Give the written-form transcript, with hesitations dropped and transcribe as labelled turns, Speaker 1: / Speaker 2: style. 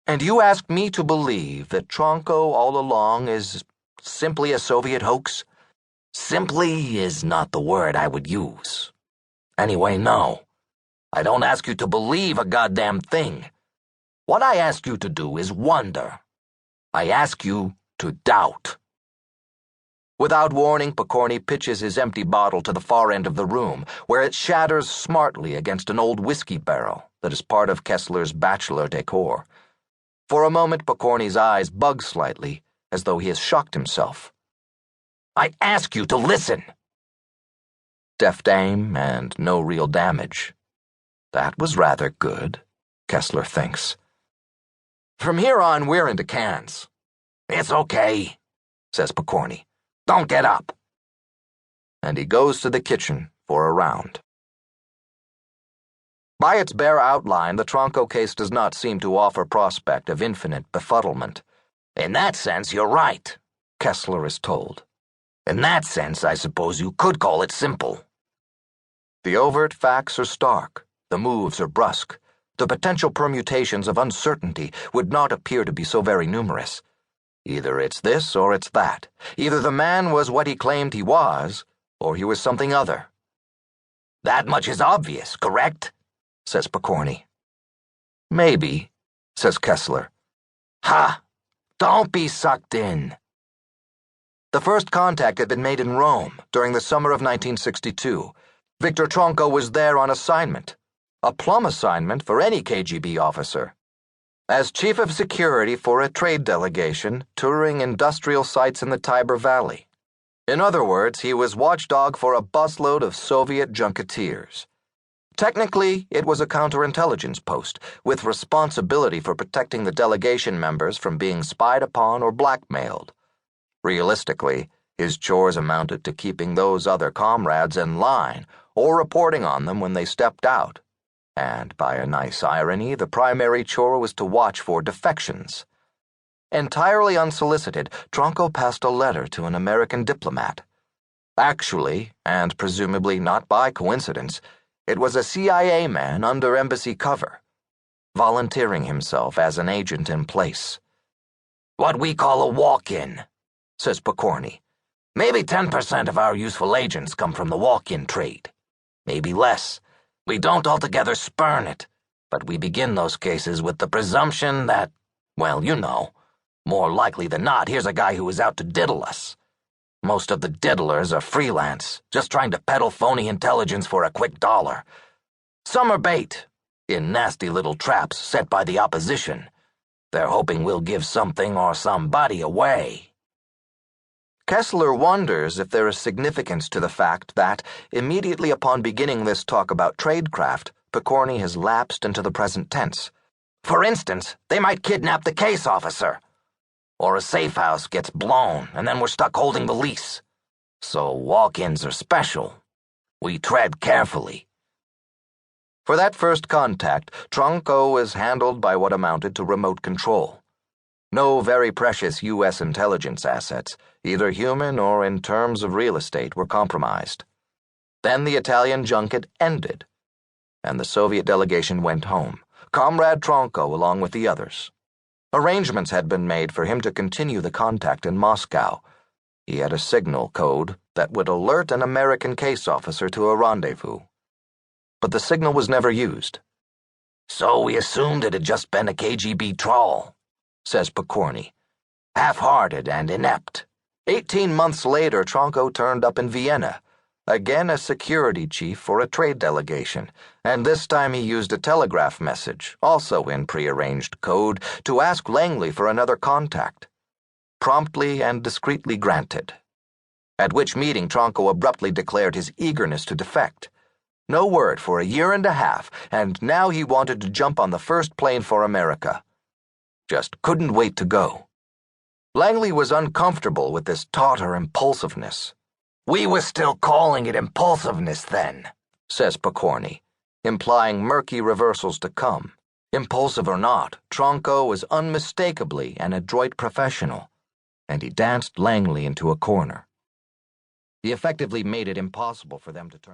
Speaker 1: And you ask me to believe that Tronko all along is simply a Soviet hoax? Simply is not the word I would use. Anyway, no. I don't ask you to believe a goddamn thing. What I ask you to do is wonder. I ask you to doubt. Without warning, Pokorny pitches his empty bottle to the far end of the room, where it shatters smartly against an old whiskey barrel that is part of Kessler's bachelor decor. For a moment, Pokorny's eyes bug slightly, as though he has shocked himself. I ask you to listen! Deft aim and no real damage. That was rather good, Kessler thinks. From here on, we're into cans. It's okay, says Pokorny. Don't get up. And he goes to the kitchen for a round. By its bare outline, the Tronko case does not seem to offer prospect of infinite befuddlement. In that sense, you're right, Kessler is told. In that sense, I suppose you could call it simple. The overt facts are stark, the moves are brusque. The potential permutations of uncertainty would not appear to be so very numerous. Either it's this or it's that. Either the man was what he claimed he was, or he was something other. That much is obvious, correct? Says Pokorny. Maybe, says Kessler. Ha! Don't be sucked in. The first contact had been made in Rome during the summer of 1962. Viktor Tronko was there on assignment. A plum assignment for any KGB officer. As chief of security for a trade delegation touring industrial sites in the Tiber Valley. In other words, he was watchdog for a busload of Soviet junketeers. Technically, it was a counterintelligence post, with responsibility for protecting the delegation members from being spied upon or blackmailed. Realistically, his chores amounted to keeping those other comrades in line or reporting on them when they stepped out. And, by a nice irony, the primary chore was to watch for defections. Entirely unsolicited, Tronko passed a letter to an American diplomat. Actually, and presumably not by coincidence, it was a CIA man under embassy cover, volunteering himself as an agent in place. What we call a walk-in, says Pokorny. Maybe 10% of our useful agents come from the walk-in trade. Maybe less. We don't altogether spurn it, but we begin those cases with the presumption that, well, you know, more likely than not, here's a guy who is out to diddle us. Most of the diddlers are freelance, just trying to peddle phony intelligence for a quick dollar. Some are bait, in nasty little traps set by the opposition. They're hoping we'll give something or somebody away. Kessler wonders if there is significance to the fact that, immediately upon beginning this talk about tradecraft, Pokorny has lapsed into the present tense. For instance, they might kidnap the case officer. Or a safe house gets blown, and then we're stuck holding the lease. So walk-ins are special. We tread carefully. For that first contact, Tronko is handled by what amounted to remote control. No very precious U.S. intelligence assets, either human or in terms of real estate, were compromised. Then the Italian junket ended, and the Soviet delegation went home, Comrade Tronko along with the others. Arrangements had been made for him to continue the contact in Moscow. He had a signal code that would alert an American case officer to a rendezvous. But the signal was never used. So we assumed it had just been a KGB trawl, says Pokorny. Half-hearted and inept. 18 months later, Tronko turned up in Vienna, again a security chief for a trade delegation, and this time he used a telegraph message, also in prearranged code, to ask Langley for another contact. Promptly and discreetly granted. At which meeting Tronko abruptly declared his eagerness to defect. No word for a year and a half, and now he wanted to jump on the first plane for America. Just couldn't wait to go. Langley was uncomfortable with this tauter impulsiveness. We were still calling it impulsiveness then, says Pokorny, implying murky reversals to come. Impulsive or not, Tronko was unmistakably an adroit professional, and he danced Langley into a corner. He effectively made it impossible for them to turn